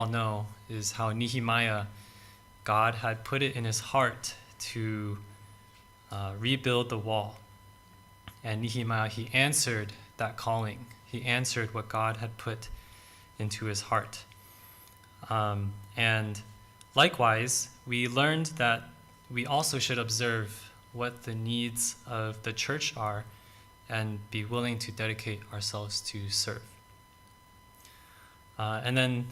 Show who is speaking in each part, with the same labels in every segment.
Speaker 1: all know is how Nehemiah, God had put it in his heart to rebuild the wall. And Nehemiah, he answered that calling. He answered what God had put into his heart. And likewise, we learned that we also should observe what the needs of the church are and be willing to dedicate ourselves to serve. And then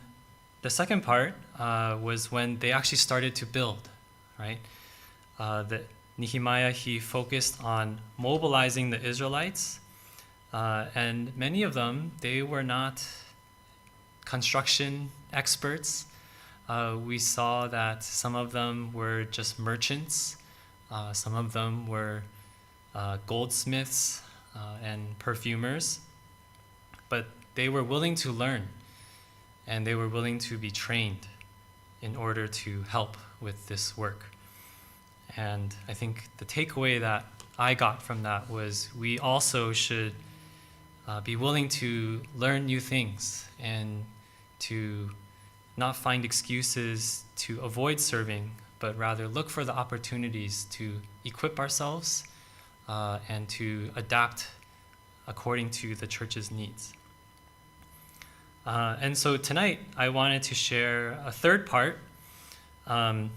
Speaker 1: the second part was when they actually started to build, right? That Nehemiah, he focused on mobilizing the Israelites, and many of them, they were not construction experts. We saw that some of them were just merchants, some of them were goldsmiths and perfumers, but they were willing to learn and they were willing to be trained in order to help with this work. And I think the takeaway that I got from that was we also should be willing to learn new things and to not find excuses to avoid serving, but rather look for the opportunities to equip ourselves and to adapt according to the church's needs. And so tonight, I wanted to share a third part. And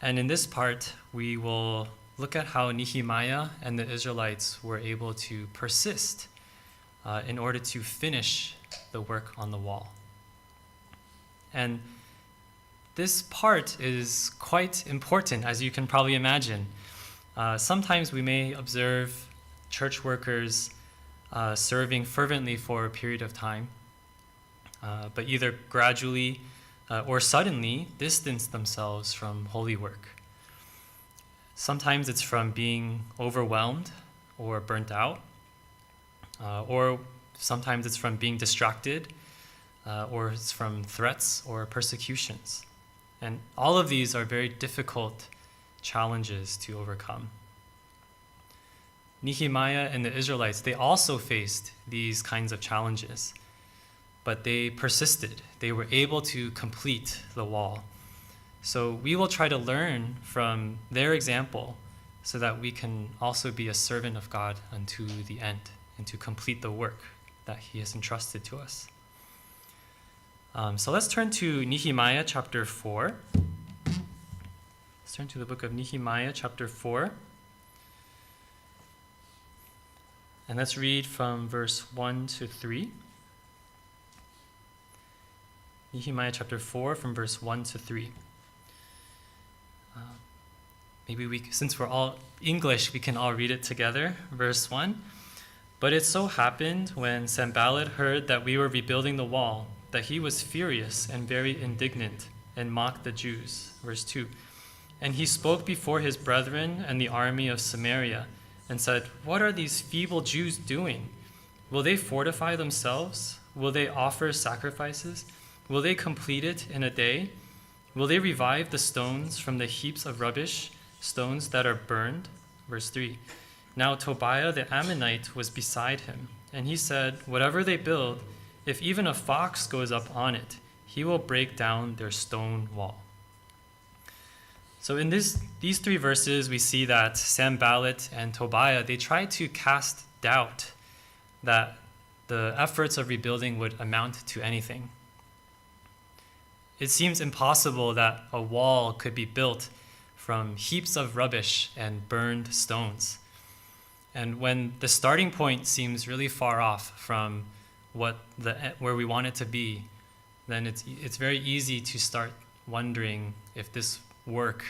Speaker 1: in this part, we will look at how Nehemiah and the Israelites were able to persist in order to finish the work on the wall. And this part is quite important, as you can probably imagine. Sometimes we may observe church workers serving fervently for a period of time, but either gradually or suddenly distance themselves from holy work. Sometimes it's from being overwhelmed or burnt out, or sometimes it's from being distracted, or it's from threats or persecutions. And all of these are very difficult challenges to overcome. Nehemiah and the Israelites, they also faced these kinds of challenges, but they persisted. They were able to complete the wall. So we will try to learn from their example so that we can also be a servant of God unto the end and to complete the work that he has entrusted to us. So let's turn to Nehemiah chapter 4. Let's turn to the book of Nehemiah chapter 4. And let's read from verse 1 to 3. Nehemiah chapter 4 from verse 1 to 3. Since we're all English, we can all read it together. Verse 1. But it so happened when Sanballat heard that we were rebuilding the wall, that he was furious and very indignant and mocked the Jews. Verse 2. And he spoke before his brethren and the army of Samaria and said, What are these feeble Jews doing? Will they fortify themselves? Will they offer sacrifices? Will they complete it in a day? Will they revive the stones from the heaps of rubbish, stones that are burned? Verse 3. Now Tobiah the Ammonite was beside him, and he said, Whatever they build, if even a fox goes up on it, he will break down their stone wall. So in these three verses, we see that Sanballat and Tobiah, they tried to cast doubt that the efforts of rebuilding would amount to anything. It seems impossible that a wall could be built from heaps of rubbish and burned stones. And when the starting point seems really far off from where we want it to be, then it's very easy to start wondering if this work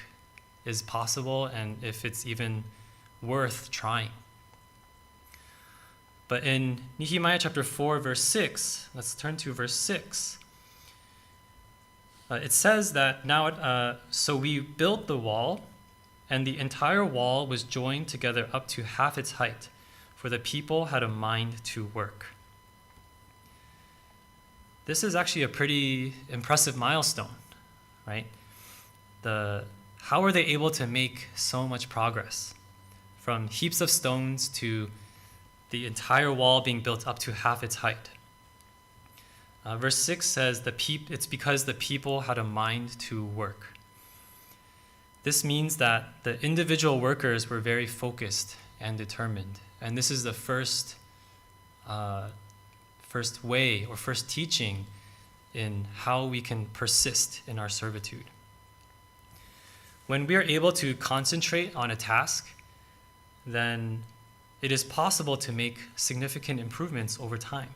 Speaker 1: is possible and if it's even worth trying. But in Nehemiah chapter 4, verse 6, let's turn to verse 6. It says that now, so we built the wall, and the entire wall was joined together up to half its height, for the people had a mind to work. This is actually a pretty impressive milestone, right? How were they able to make so much progress? From heaps of stones to the entire wall being built up to half its height. Verse 6 says, it's because the people had a mind to work. This means that the individual workers were very focused and determined. And this is the first way or first teaching in how we can persist in our servitude. When we are able to concentrate on a task, then it is possible to make significant improvements over time.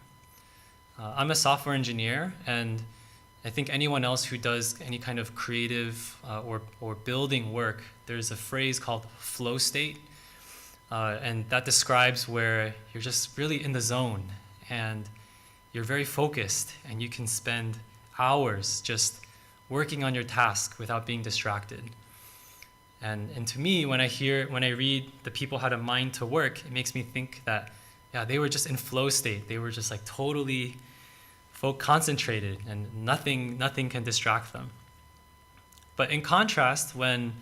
Speaker 1: I'm a software engineer, and I think anyone else who does any kind of creative or building work, there's a phrase called flow state, and that describes where you're just really in the zone and you're very focused and you can spend hours just working on your task without being distracted. And to me, when I read the people had a mind to work, it makes me think that, yeah, they were just in flow state. They were just like totally concentrated, and nothing can distract them. But in contrast, when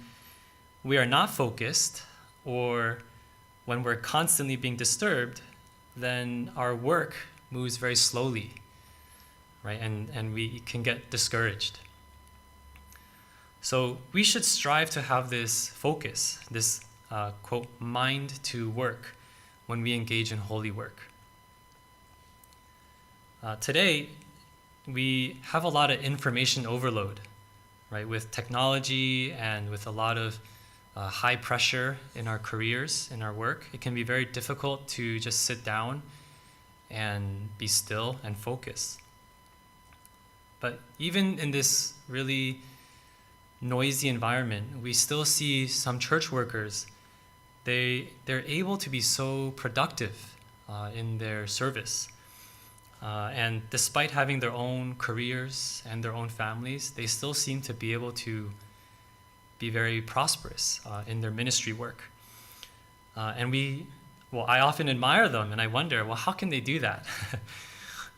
Speaker 1: we are not focused or when we're constantly being disturbed, then our work moves very slowly, right? And we can get discouraged. So we should strive to have this focus, this quote, mind to work when we engage in holy work. Today, we have a lot of information overload, right? With technology and with a lot of high pressure in our careers, in our work, it can be very difficult to just sit down and be still and focus. But even in this really noisy environment, we still see some church workers, they're able to be so productive in their service. And despite having their own careers and their own families, they still seem to be able to be very prosperous in their ministry work. I often admire them, and I wonder, well, how can they do that?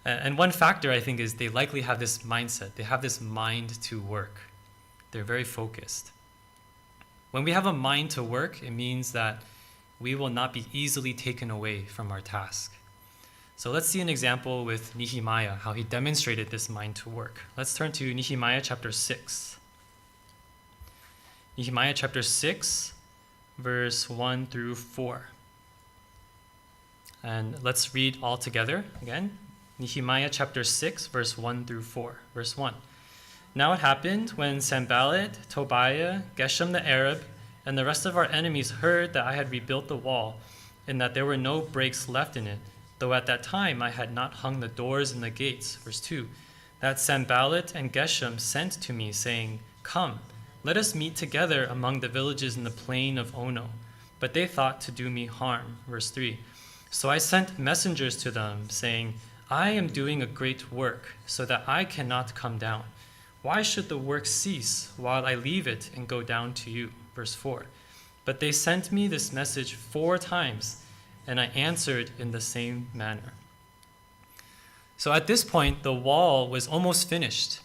Speaker 1: And one factor, I think, is they likely have this mindset. They have this mind to work. They're very focused. When we have a mind to work, it means that we will not be easily taken away from our task. So let's see an example with Nehemiah, how he demonstrated this mind to work. Let's turn to Nehemiah chapter 6. Nehemiah chapter 6, verse 1 through 4. And let's read all together again. Nehemiah chapter 6, verse 1 through 4. Verse 1. Now it happened when Sanballat, Tobiah, Geshem the Arab, and the rest of our enemies heard that I had rebuilt the wall, and that there were no breaks left in it, though at that time I had not hung the doors and the gates. Verse 2. That Sanballat and Geshem sent to me, saying, Come, let us meet together among the villages in the plain of Ono. But they thought to do me harm. Verse 3. So I sent messengers to them, saying, I am doing a great work, so that I cannot come down. Why should the work cease while I leave it and go down to you? Verse 4. But they sent me this message 4 times, and I answered in the same manner. So at this point, the wall was almost finished,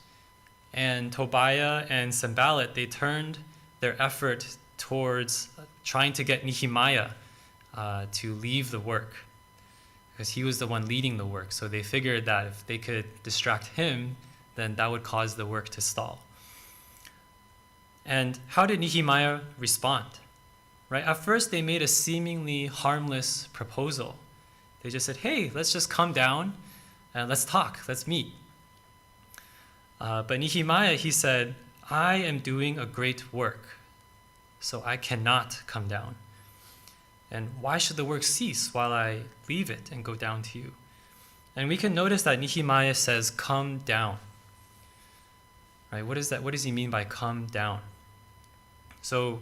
Speaker 1: and Tobiah and Sanballat, they turned their effort towards trying to get Nehemiah to leave the work, because he was the one leading the work. So they figured that if they could distract him, then that would cause the work to stall. And how did Nehemiah respond? Right? At first, they made a seemingly harmless proposal. They just said, hey, let's just come down and let's talk, let's meet. But Nehemiah, he said, I am doing a great work, so I cannot come down. And why should the work cease while I leave it and go down to you? And we can notice that Nehemiah says, come down. Right? What is that? What does he mean by come down? So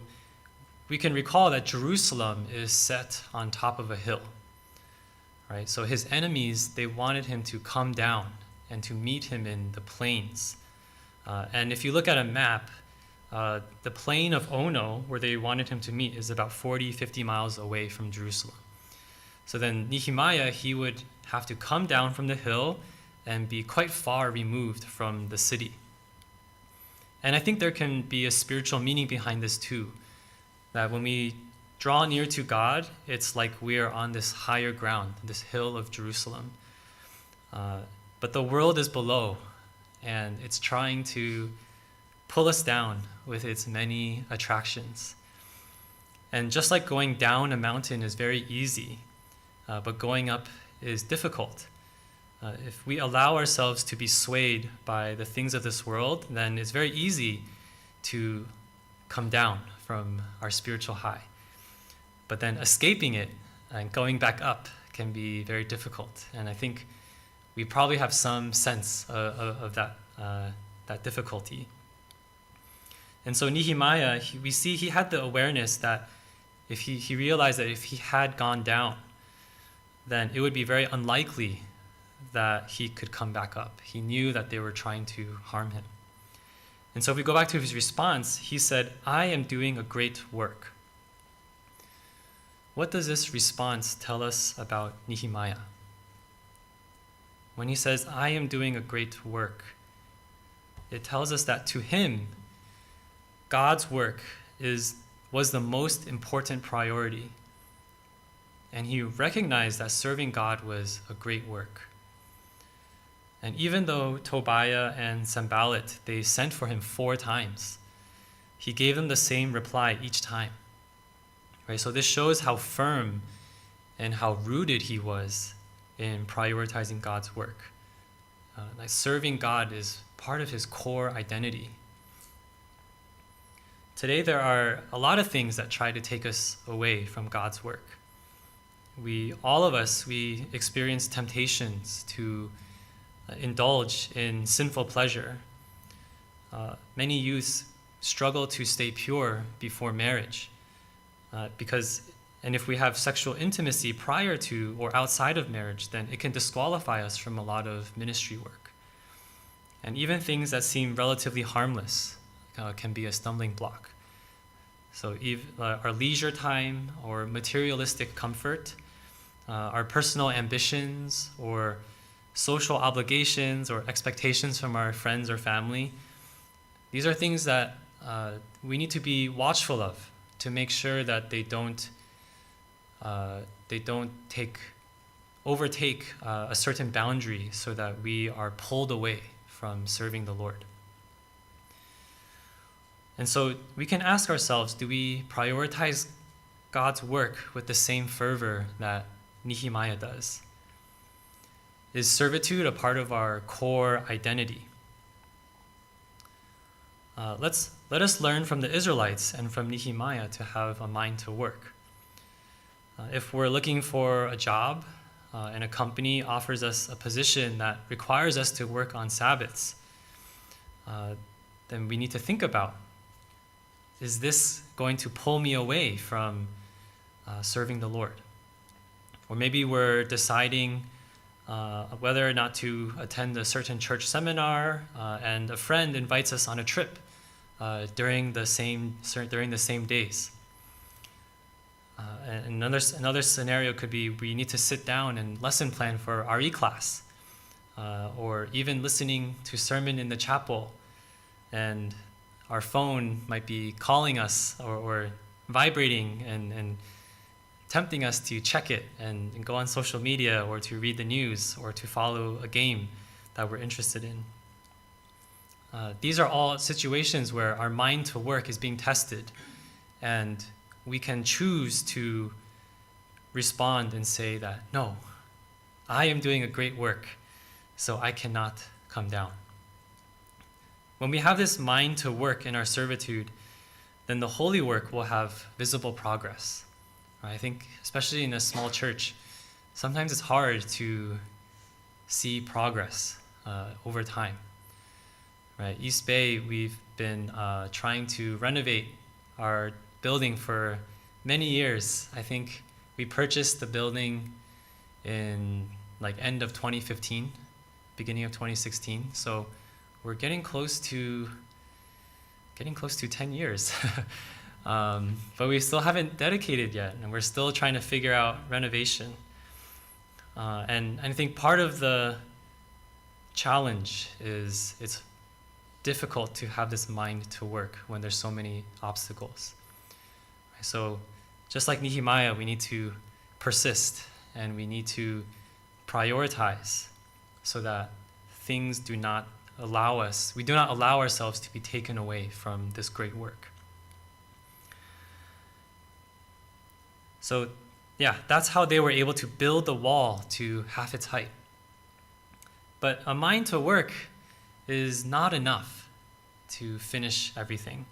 Speaker 1: we can recall that Jerusalem is set on top of a hill. Right? So his enemies, they wanted him to come down and to meet him in the plains. And if you look at a map, the plain of Ono, where they wanted him to meet, is about 50 miles away from Jerusalem. So then Nehemiah, he would have to come down from the hill and be quite far removed from the city. And I think there can be a spiritual meaning behind this too, that when we draw near to God, it's like we are on this higher ground, this hill of Jerusalem. but the world is below, and it's trying to pull us down with its many attractions. And just like going down a mountain is very easy, but going up is difficult. If we allow ourselves to be swayed by the things of this world, then it's very easy to come down from our spiritual high. But then escaping it and going back up can be very difficult. And I think we probably have some sense of that difficulty. And so Nehemiah, we see he had the awareness that if he realized that if he had gone down, then it would be very unlikely that he could come back up. He knew that they were trying to harm him. And so if we go back to his response, he said, "I am doing a great work." What does this response tell us about Nehemiah? When he says, "I am doing a great work," it tells us that to him, God's work was the most important priority. And he recognized that serving God was a great work. And even though Tobiah and Sanballat, they sent for him 4 times, he gave them the same reply each time. Right? So this shows how firm and how rooted he was in prioritizing God's work. Like serving God is part of his core identity. Today there are a lot of things that try to take us away from God's work. All of us experience temptations to indulge in sinful pleasure. Many youths struggle to stay pure before marriage and if we have sexual intimacy prior to or outside of marriage, then it can disqualify us from a lot of ministry work. And even things that seem relatively harmless can be a stumbling block. So our leisure time or materialistic comfort, our personal ambitions or social obligations or expectations from our friends or family, these are things that we need to be watchful of to make sure that they don't overtake a certain boundary so that we are pulled away from serving the Lord. And so we can ask ourselves, do we prioritize God's work with the same fervor that Nehemiah does? Is servitude a part of our core identity? Let us learn from the Israelites and from Nehemiah to have a mind to work. If we're looking for a job and a company offers us a position that requires us to work on Sabbaths, then we need to think about, is this going to pull me away from serving the Lord? Or maybe we're deciding whether or not to attend a certain church seminar, and a friend invites us on a trip during the same days. And another scenario could be we need to sit down and lesson plan for RE class, or even listening to sermon in the chapel, and our phone might be calling us or vibrating and tempting us to check it and go on social media or to read the news or to follow a game that we're interested in. These are all situations where our mind to work is being tested, and we can choose to respond and say that, no, I am doing a great work, so I cannot come down. When we have this mind to work in our servitude, then the holy work will have visible progress. I think, especially in a small church, sometimes it's hard to see progress over time. Right? East Bay, we've been trying to renovate our building for many years. I think we purchased the building in end of 2015, beginning of 2016. So we're getting close to 10 years. But we still haven't dedicated yet, and we're still trying to figure out renovation. And I think part of the challenge is it's difficult to have this mind to work when there's so many obstacles. So just like Nehemiah, we need to persist and we need to prioritize so that things do not allow us, we do not allow ourselves to be taken away from this great work. So, yeah, that's how they were able to build the wall to half its height. But a mind to work is not enough to finish everything.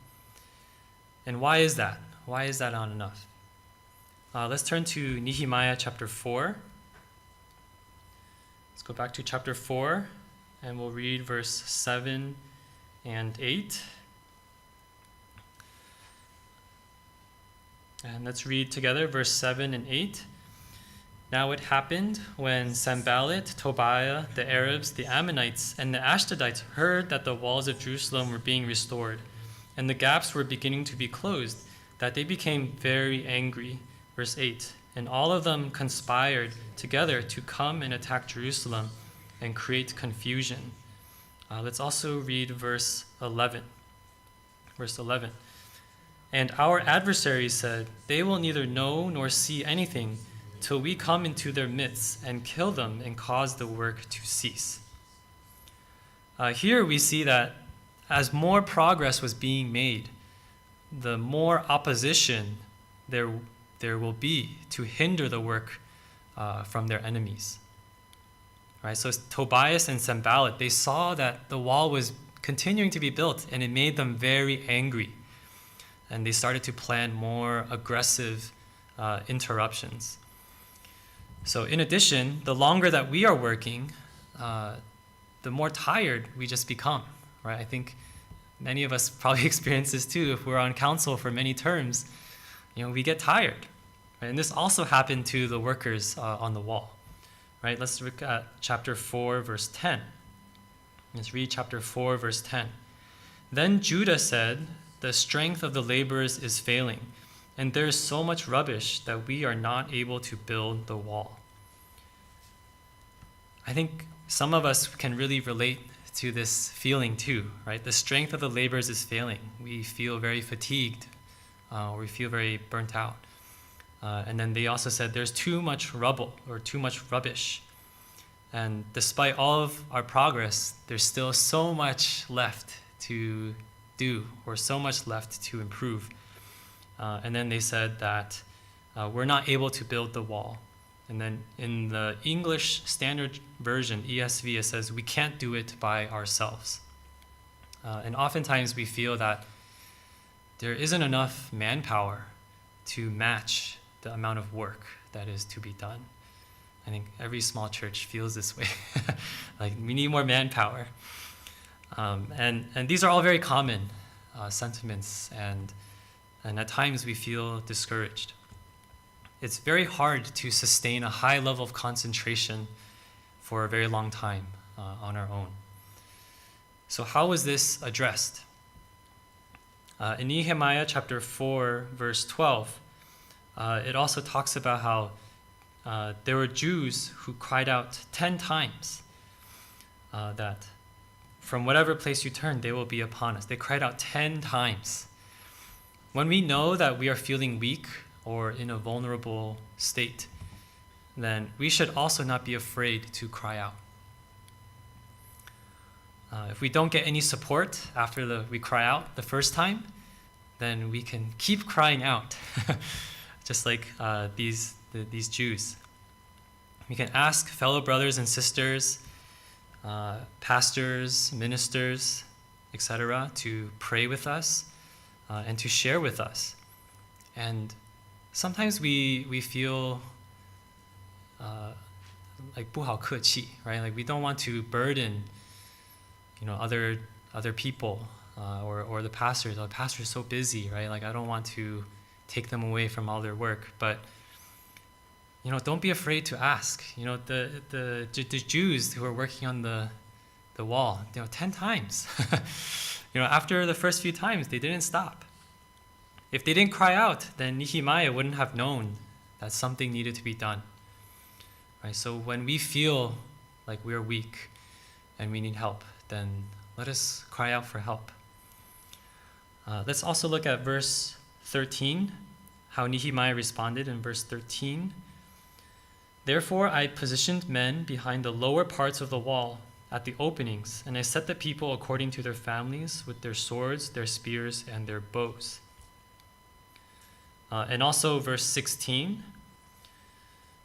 Speaker 1: And why is that? Why is that not enough? Let's turn to Nehemiah chapter 4. Let's go back to chapter 4, and we'll read verse 7 and 8. And let's read together verse 7 and 8. Now it happened when Sanballat, Tobiah, the Arabs, the Ammonites, and the Ashdodites heard that the walls of Jerusalem were being restored, and the gaps were beginning to be closed, that they became very angry. Verse 8. And all of them conspired together to come and attack Jerusalem and create confusion. Let's also read verse 11. Verse 11. And our adversaries said, they will neither know nor see anything till we come into their midst and kill them and cause the work to cease. Here we see that as more progress was being made, the more opposition there will be to hinder the work from their enemies. Right? So Tobias and Sanballat, they saw that the wall was continuing to be built, and it made them very angry. And they started to plan more aggressive interruptions. So in addition, the longer that we are working, the more tired we just become, right? I think many of us probably experience this too. If we're on council for many terms, we get tired. Right? And this also happened to the workers on the wall. Right? Let's look at chapter 4, verse 10. Let's read chapter 4, verse 10. Then Judah said, the strength of the laborers is failing, and there is so much rubbish that we are not able to build the wall. I think some of us can really relate to this feeling too, right? The strength of the laborers is failing. We feel very fatigued, or we feel very burnt out. And then they also said there's too much rubble or too much rubbish. And despite all of our progress, there's still so much left to do, or so much left to improve. And then they said that we're not able to build the wall. And then in the English Standard Version, ESV, it says we can't do it by ourselves. And oftentimes we feel that there isn't enough manpower to match the amount of work that is to be done. I think every small church feels this way. Like, we need more manpower. And these are all very common sentiments, and at times we feel discouraged. It's very hard to sustain a high level of concentration for a very long time on our own. So how is this addressed? In Nehemiah chapter 4, verse 12, it also talks about how there were Jews who cried out 10 times that from whatever place you turn, they will be upon us. They cried out 10 times. When we know that we are feeling weak or in a vulnerable state, then we should also not be afraid to cry out. If we don't get any support after we cry out the first time, then we can keep crying out, just like these Jews. We can ask fellow brothers and sisters, pastors, ministers, etc., to pray with us and to share with us. And sometimes we feel like 不好客气, right? Like we don't want to burden, other people or the pastors. The pastor's so busy, right? Like I don't want to take them away from all their work. But don't be afraid to ask. The Jews who were working on the wall, 10 times. After the first few times, they didn't stop. If they didn't cry out, then Nehemiah wouldn't have known that something needed to be done. Right? So when we feel like we're weak and we need help, then let us cry out for help. Let's also look at verse 13, how Nehemiah responded in verse 13. Therefore I positioned men behind the lower parts of the wall, at the openings, and I set the people according to their families with their swords, their spears, and their bows. And also verse 16,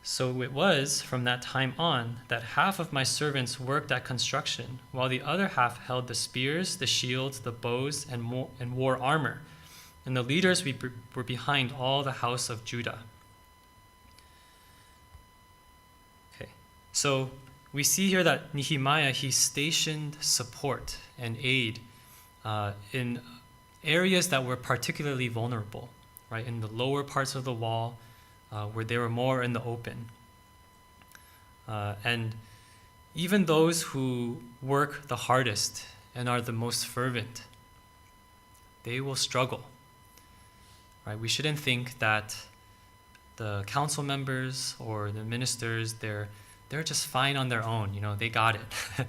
Speaker 1: so it was from that time on that half of my servants worked at construction, while the other half held the spears, the shields, the bows, and wore armor. And the leaders were behind all the house of Judah. Okay, so we see here that Nehemiah, he stationed support and aid in areas that were particularly vulnerable, right? In the lower parts of the wall, where they were more in the open. And even those who work the hardest and are the most fervent, they will struggle. Right? We shouldn't think that the council members or the ministers, they're just fine on their own. They got it.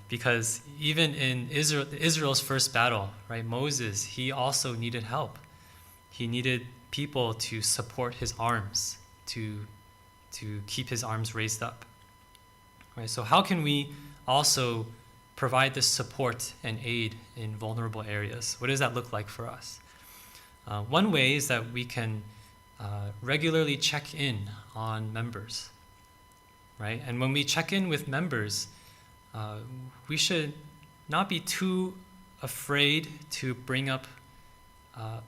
Speaker 1: Because even in Israel's first battle, right, Moses, he also needed help. He needed people to support his arms, to keep his arms raised up. Right? So how can we also provide this support and aid in vulnerable areas? What does that look like for us? One way is that we can regularly check in on members, right? And when we check in with members, we should not be too afraid to bring up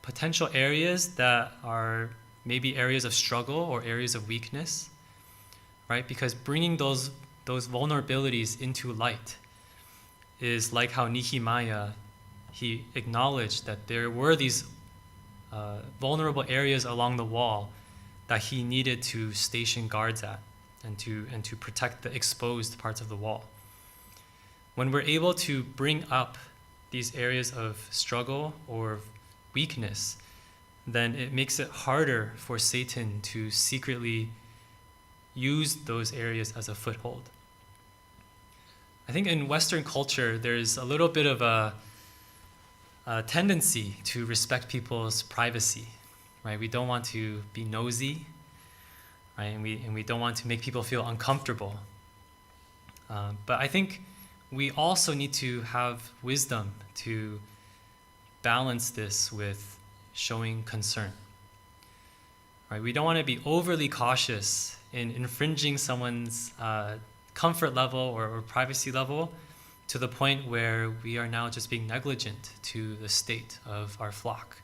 Speaker 1: potential areas that are maybe areas of struggle or areas of weakness, right? Because bringing those vulnerabilities into light is like how Nehemiah, he acknowledged that there were these vulnerable areas along the wall that he needed to station guards at and to protect the exposed parts of the wall. When we're able to bring up these areas of struggle or weakness, then it makes it harder for Satan to secretly use those areas as a foothold. I think in Western culture, there's a little bit of a tendency to respect people's privacy, right? We don't want to be nosy, right? And we don't want to make people feel uncomfortable. But I think we also need to have wisdom to balance this with showing concern, right? We don't want to be overly cautious in infringing someone's comfort level or privacy level to the point where we are now just being negligent to the state of our flock,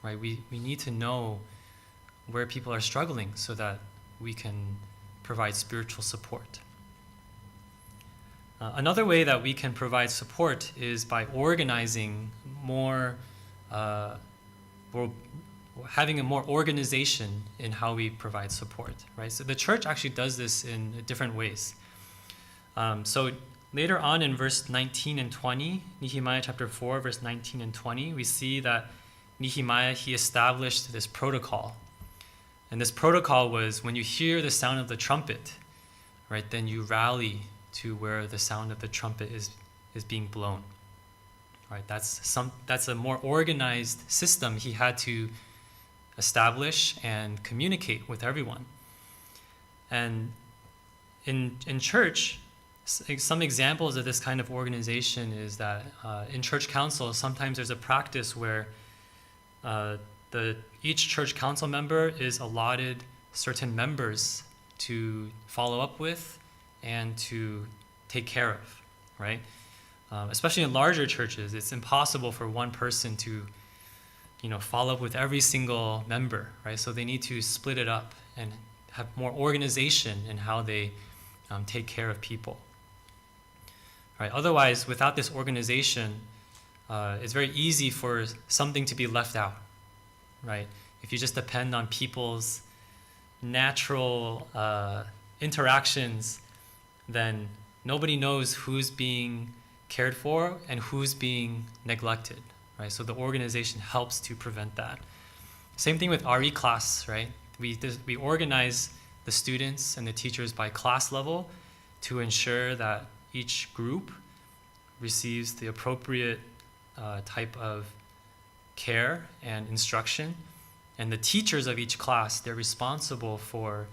Speaker 1: right? We need to know where people are struggling so that we can provide spiritual support. Another way that we can provide support is by organizing more, or having a more organization in how we provide support, right? So the church actually does this in different ways. So later on in verse 19 and 20, Nehemiah chapter 4, verse 19 and 20, we see that Nehemiah, he established this protocol. And this protocol was when you hear the sound of the trumpet, right, then you rally to where the sound of the trumpet is being blown. Right? That's a more organized system he had to establish and communicate with everyone. And in church, some examples of this kind of organization is that in church council, sometimes there's a practice where each church council member is allotted certain members to follow up with and to take care of, right? Especially in larger churches, it's impossible for one person to, follow up with every single member, right? So they need to split it up and have more organization in how they take care of people, right? Otherwise, without this organization, it's very easy for something to be left out, right? If you just depend on people's natural interactions, then nobody knows who's being cared for and who's being neglected, right? So the organization helps to prevent that. Same thing with RE class, right? We organize the students and the teachers by class level to ensure that each group receives the appropriate type of care and instruction. And the teachers of each class, they're responsible for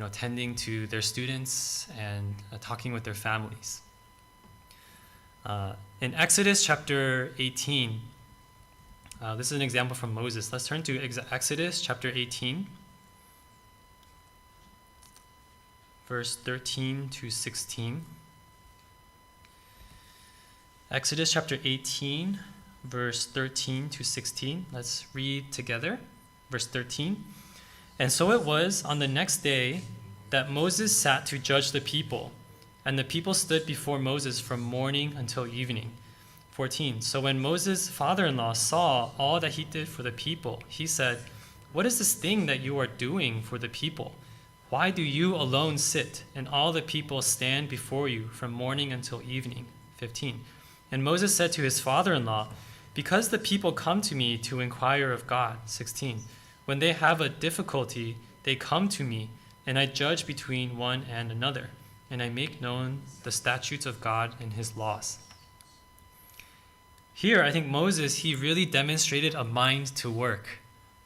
Speaker 1: tending to their students and talking with their families. In Exodus chapter 18, this is an example from Moses. Let's turn to Exodus chapter 18, verse 13 to 16. Exodus chapter 18, verse 13 to 16. Let's read together. Verse 13. And so it was on the next day that Moses sat to judge the people, and the people stood before Moses from morning until evening. 14. So when Moses' father-in-law saw all that he did for the people, he said, "What is this thing that you are doing for the people? Why do you alone sit, and all the people stand before you from morning until evening?" 15. And Moses said to his father-in-law, "Because the people come to me to inquire of God." 16. When they have a difficulty, they come to me, and I judge between one and another, and I make known the statutes of God and his laws. Here, I think Moses, he really demonstrated a mind to work,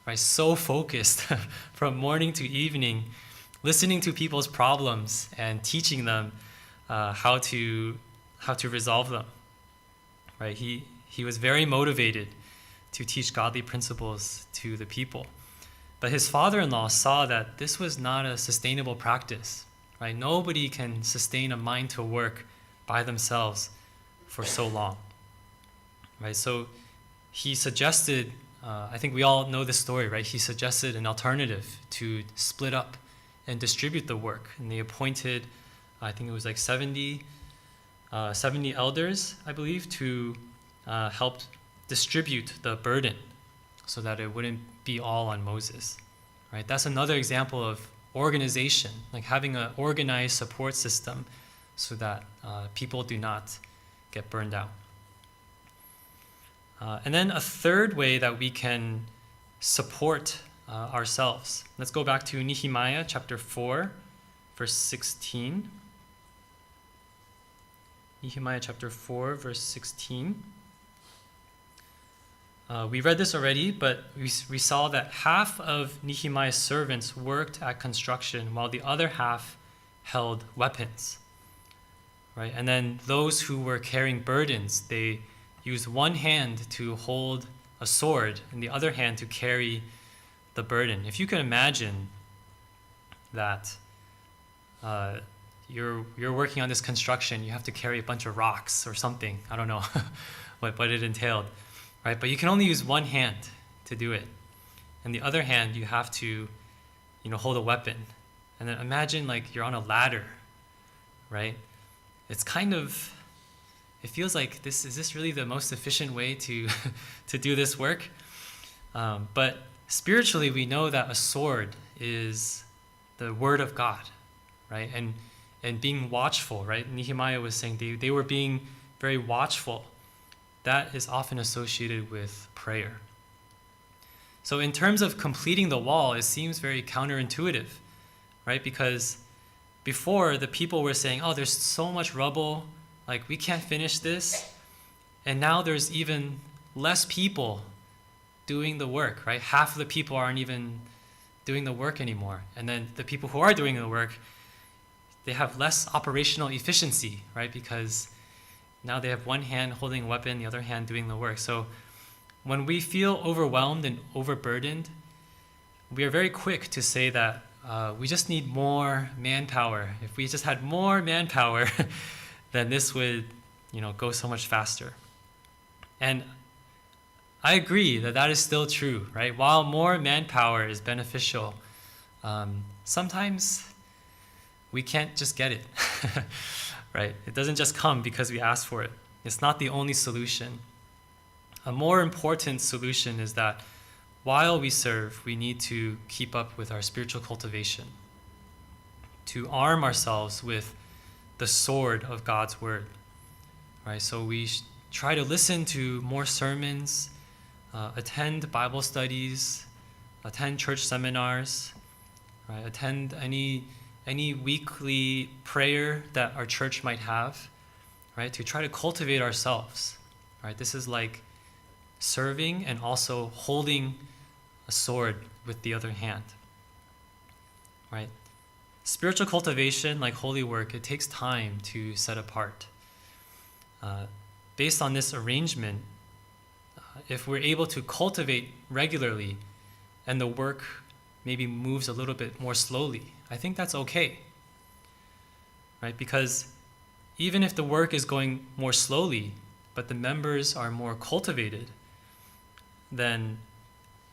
Speaker 1: right? So focused from morning to evening, listening to people's problems and teaching them how to resolve them, right? He was very motivated to teach godly principles to the people. But his father-in-law saw that this was not a sustainable practice, right? Nobody can sustain a mind to work by themselves for so long, right? So he suggested, I think we all know this story, right? He suggested an alternative to split up and distribute the work. And they appointed, I think it was like 70 elders, I believe, to help distribute the burden so that it wouldn't be all on Moses, right? That's another example of organization, like having an organized support system so that people do not get burned out. And then a third way that we can support ourselves. Let's go back to Nehemiah chapter 4, verse 16. Nehemiah chapter 4, verse 16. We read this already, but we saw that half of Nehemiah's servants worked at construction while the other half held weapons, right? And then those who were carrying burdens, they used one hand to hold a sword and the other hand to carry the burden. If you can imagine that you're working on this construction, you have to carry a bunch of rocks or something. I don't know what it entailed. Right? But you can only use one hand to do it. And the other hand, you have to, hold a weapon. And then imagine like you're on a ladder, right? It's it feels like is this really the most efficient way to do this work? But spiritually, we know that a sword is the word of God, right? And being watchful, right? Nehemiah was saying they were being very watchful. That is often associated with prayer. So in terms of completing the wall, it seems very counterintuitive, right? Because before, the people were saying, oh, there's so much rubble, like we can't finish this. And now there's even less people doing the work, right? Half of the people aren't even doing the work anymore. And then the people who are doing the work, they have less operational efficiency, right? Because now they have one hand holding a weapon, the other hand doing the work. So when we feel overwhelmed and overburdened, we are very quick to say that we just need more manpower. If we just had more manpower, then this would, go so much faster. And I agree that is still true, right? While more manpower is beneficial, sometimes we can't just get it. Right? It doesn't just come because we ask for it. It's not the only solution. A more important solution is that while we serve, we need to keep up with our spiritual cultivation, to arm ourselves with the sword of God's word, right? So we try to listen to more sermons, attend Bible studies, attend church seminars, right? Attend any weekly prayer that our church might have, right? To try to cultivate ourselves, right? This is like serving and also holding a sword with the other hand, right? spiritual cultivation, like holy work, it takes time to set apart. Based on this arrangement, if we're able to cultivate regularly and the work maybe moves a little bit more slowly, I think that's okay, right? Because even if the work is going more slowly, but the members are more cultivated, then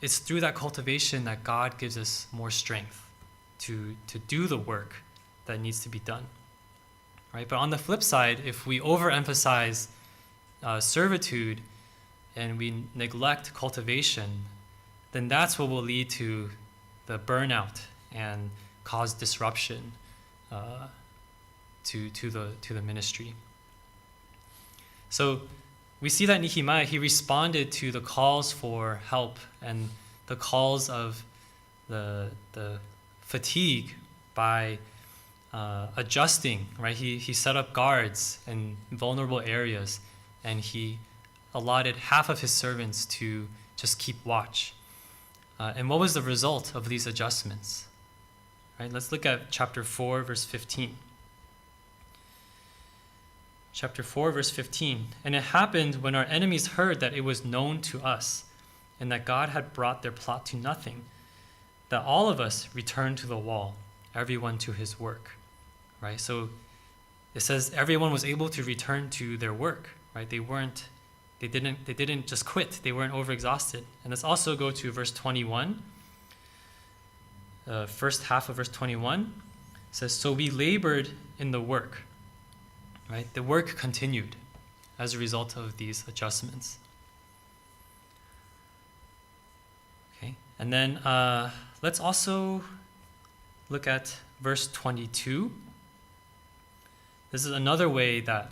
Speaker 1: it's through that cultivation that God gives us more strength to do the work that needs to be done, right? But on the flip side, if we overemphasize servitude and we neglect cultivation, then that's what will lead to the burnout and cause disruption to the ministry. So we see that Nehemiah, he responded to the calls for help and the calls of the fatigue by adjusting, right? He set up guards in vulnerable areas, and he allotted half of his servants to just keep watch. And what was the result of these adjustments? Right? Let's look at chapter 4, verse 15. Chapter 4, verse 15. And it happened when our enemies heard that it was known to us, and that God had brought their plot to nothing, that all of us returned to the wall, everyone to his work. Right? So it says everyone was able to return to their work. Right? They didn't just quit. They weren't overexhausted. And let's also go to verse 21. First half of verse 21 says, so we labored in the work. Right? The work continued as a result of these adjustments. Okay. And then let's also look at verse 22. This is another way that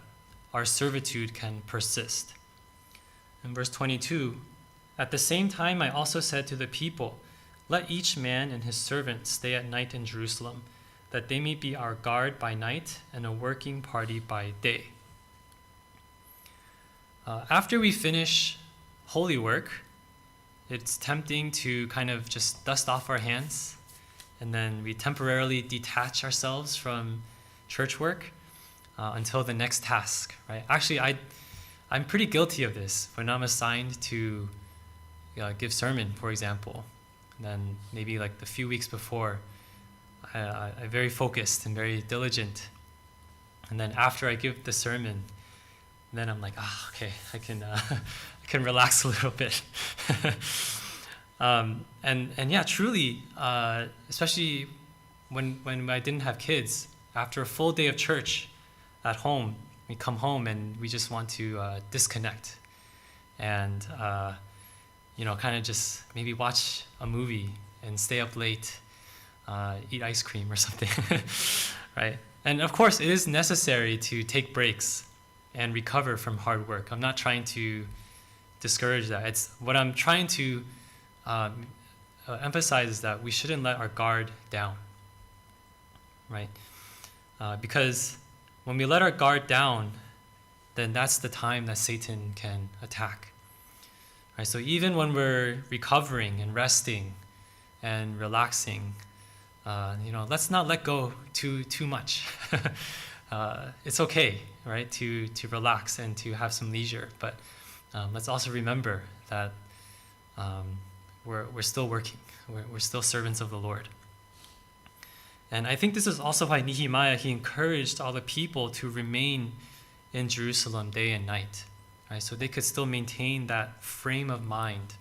Speaker 1: our servitude can persist. In verse 22, at the same time I also said to the people, let each man and his servant stay at night in Jerusalem, that they may be our guard by night and a working party by day. After we finish holy work, it's tempting to kind of just dust off our hands, and then we temporarily detach ourselves from church work until the next task, right? Actually, I'm pretty guilty of this when I'm assigned to give sermon, for example. And then maybe like the few weeks before, I'm very focused and very diligent. And then after I give the sermon, then I'm like, okay, I can relax a little bit. And yeah, truly, especially when I didn't have kids, after a full day of church at home, we come home and we just want to disconnect and kind of just maybe watch a movie and stay up late, eat ice cream or something, right? And of course, it is necessary to take breaks and recover from hard work. I'm not trying to discourage that. It's what I'm trying to emphasize is that we shouldn't let our guard down, right? Because when we let our guard down, then that's the time that Satan can attack. Right? So even when we're recovering and resting and relaxing, let's not let go too much. It's okay, right, to relax and to have some leisure, but let's also remember that we're still working. We're still servants of the Lord. And I think this is also why Nehemiah, he encouraged all the people to remain in Jerusalem day and night, right? So they could still maintain that frame of mind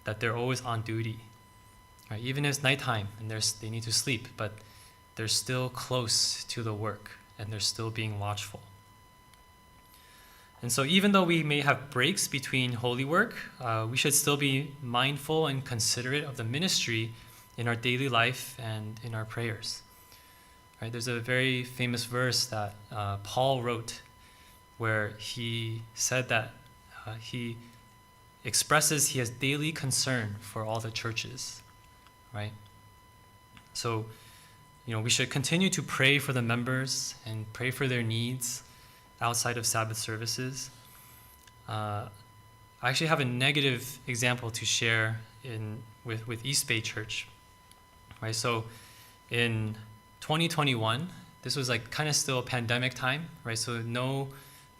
Speaker 1: that they're always on duty, right? Even if it's nighttime and they need to sleep, but they're still close to the work and they're still being watchful. And so even though we may have breaks between holy work, we should still be mindful and considerate of the ministry in our daily life and in our prayers. Right? There's a very famous verse that Paul wrote where he said that he expresses he has daily concern for all the churches, right? So, we should continue to pray for the members and pray for their needs outside of Sabbath services. I actually have a negative example to share with East Bay Church. Right, so in 2021, this was like kind of still a pandemic time, right? So no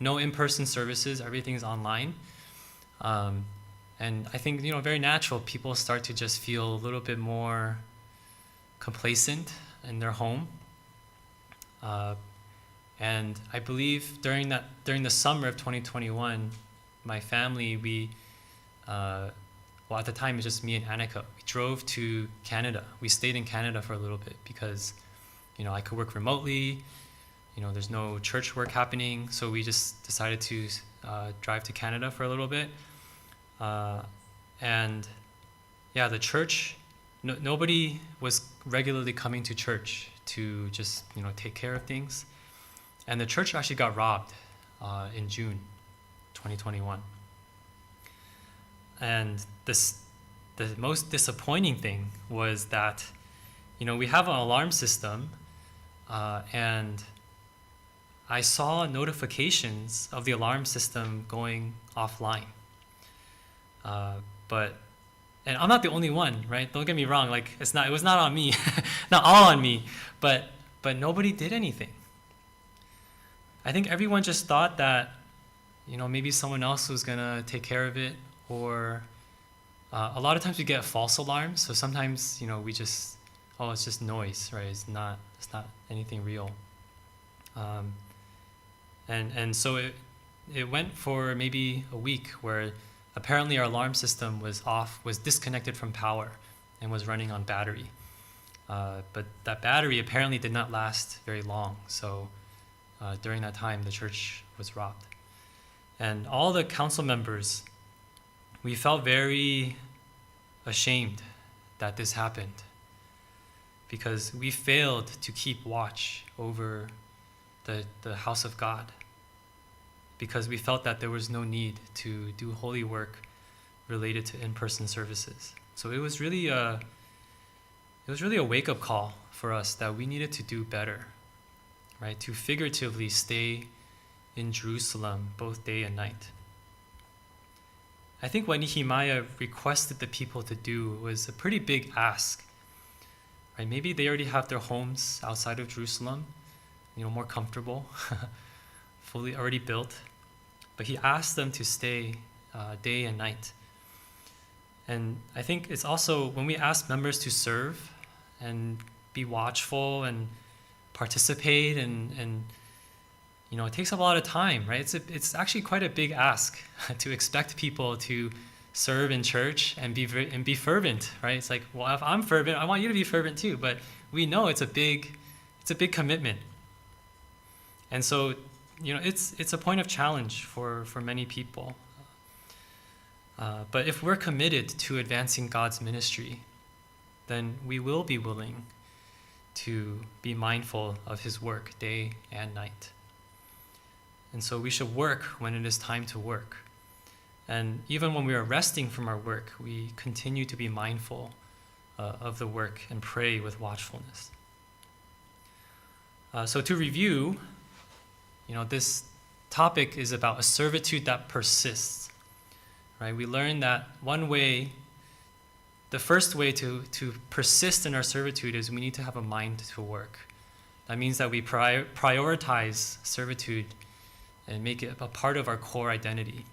Speaker 1: in-person services, everything's online. And I think, very natural, people start to just feel a little bit more complacent in their home. And I believe during the summer of 2021, my family, at the time it was just me and Annika. We drove to Canada. We stayed in Canada for a little bit because, I could work remotely. There's no church work happening, so we just decided to drive to Canada for a little bit. And yeah, the church, nobody was regularly coming to church to just take care of things, and the church actually got robbed in June 2021. And the most disappointing thing was that we have an alarm system, and I saw notifications of the alarm system going offline. And I'm not the only one, right? Don't get me wrong. Like it was not on me, not all on me, but nobody did anything. I think everyone just thought that, maybe someone else was gonna take care of it, or a lot of times we get false alarms. So sometimes, we just, it's just noise, right? It's not anything real. And so it went for maybe a week where apparently our alarm system was disconnected from power and was running on battery. But that battery apparently did not last very long. So during that time, the church was robbed. And all the council members, we felt very ashamed that this happened, because we failed to keep watch over the house of God, because we felt that there was no need to do holy work related to in-person services. So it was really a wake-up call for us that we needed to do better, right? To figuratively stay in Jerusalem both day and night. I think what Nehemiah requested the people to do was a pretty big ask, right? Maybe they already have their homes outside of Jerusalem, more comfortable, fully already built. But he asked them to stay day and night. And I think it's also when we ask members to serve and be watchful and participate, and it takes a lot of time, right? It's actually quite a big ask to expect people to serve in church and be fervent, right? It's like, well, if I'm fervent, I want you to be fervent too. But we know it's a big commitment. And so, it's a point of challenge for many people. But if we're committed to advancing God's ministry, then we will be willing to be mindful of his work day and night. And so we should work when it is time to work. And even when we are resting from our work, we continue to be mindful of the work and pray with watchfulness. So to review, this topic is about a servitude that persists, right? We learned that the first way to persist in our servitude is we need to have a mind to work. That means that we prioritize servitude and make it a part of our core identity.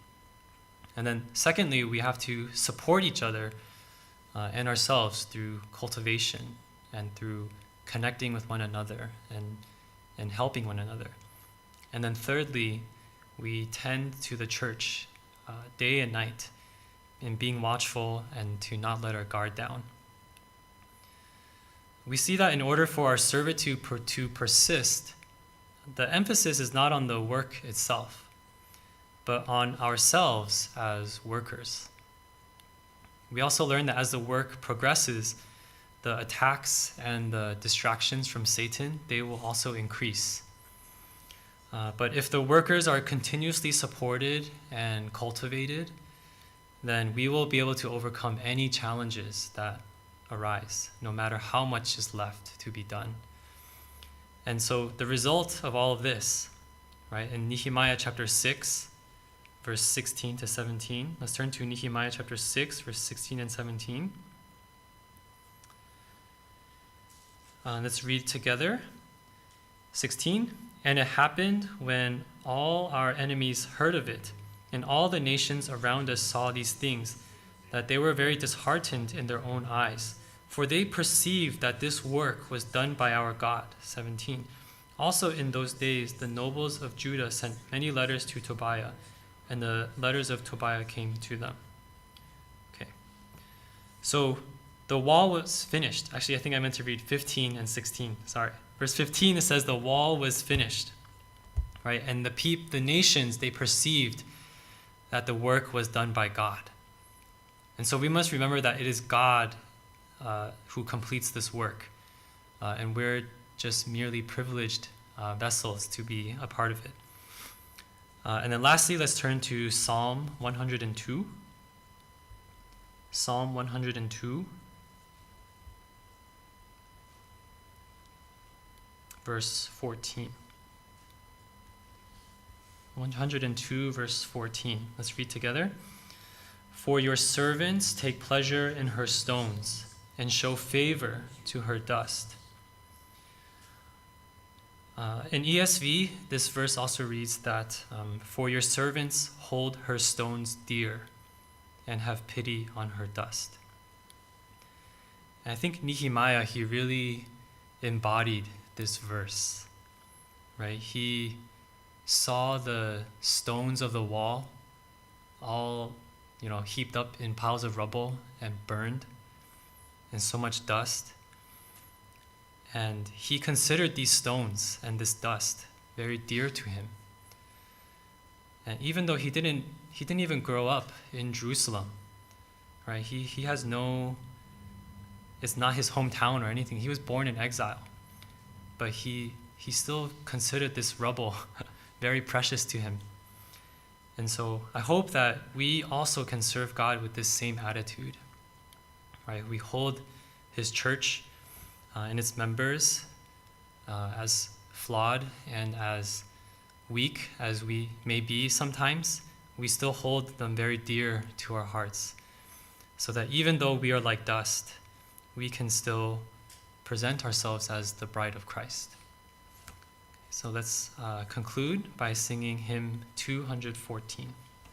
Speaker 1: And then secondly, we have to support each other and ourselves through cultivation and through connecting with one another and helping one another. And then thirdly, we tend to the church day and night in being watchful and to not let our guard down. We see that in order for our servitude to persist, the emphasis is not on the work itself, but on ourselves as workers. We also learn that as the work progresses, the attacks and the distractions from Satan, they will also increase. But if the workers are continuously supported and cultivated, then we will be able to overcome any challenges that arise, no matter how much is left to be done. And so the result of all of this, right, in Nehemiah chapter 6, verse 16 to 17. Let's turn to Nehemiah chapter 6, verse 16 and 17. Let's read together. 16. And it happened when all our enemies heard of it, and all the nations around us saw these things, that they were very disheartened in their own eyes. For they perceived that this work was done by our God. 17. Also in those days, the nobles of Judah sent many letters to Tobiah, and the letters of Tobiah came to them. Okay. So the wall was finished. Actually, I think I meant to read 15 and 16. Sorry. Verse 15, it says the wall was finished. Right? And the nations, they perceived that the work was done by God. And so we must remember that it is God who completes this work. And we're just merely privileged vessels to be a part of it. And then lastly, let's turn to Psalm 102. Psalm 102, verse 14. 102, verse 14. Let's read together. For your servants take pleasure in her stones, and show favor to her dust. In ESV, this verse also reads that, for your servants hold her stones dear, and have pity on her dust. And I think Nehemiah, he really embodied this verse, right? He saw the stones of the wall all, heaped up in piles of rubble and burned, and so much dust. And he considered these stones and this dust very dear to him. And even though he didn't even grow up in Jerusalem, right? He has it's not his hometown or anything. He was born in exile. But he still considered this rubble very precious to him. And so I hope that we also can serve God with this same attitude, right? We hold his church and its members as flawed and as weak as we may be sometimes. We still hold them very dear to our hearts, so that even though we are like dust, we can still present ourselves as the bride of Christ. So let's conclude by singing hymn 214.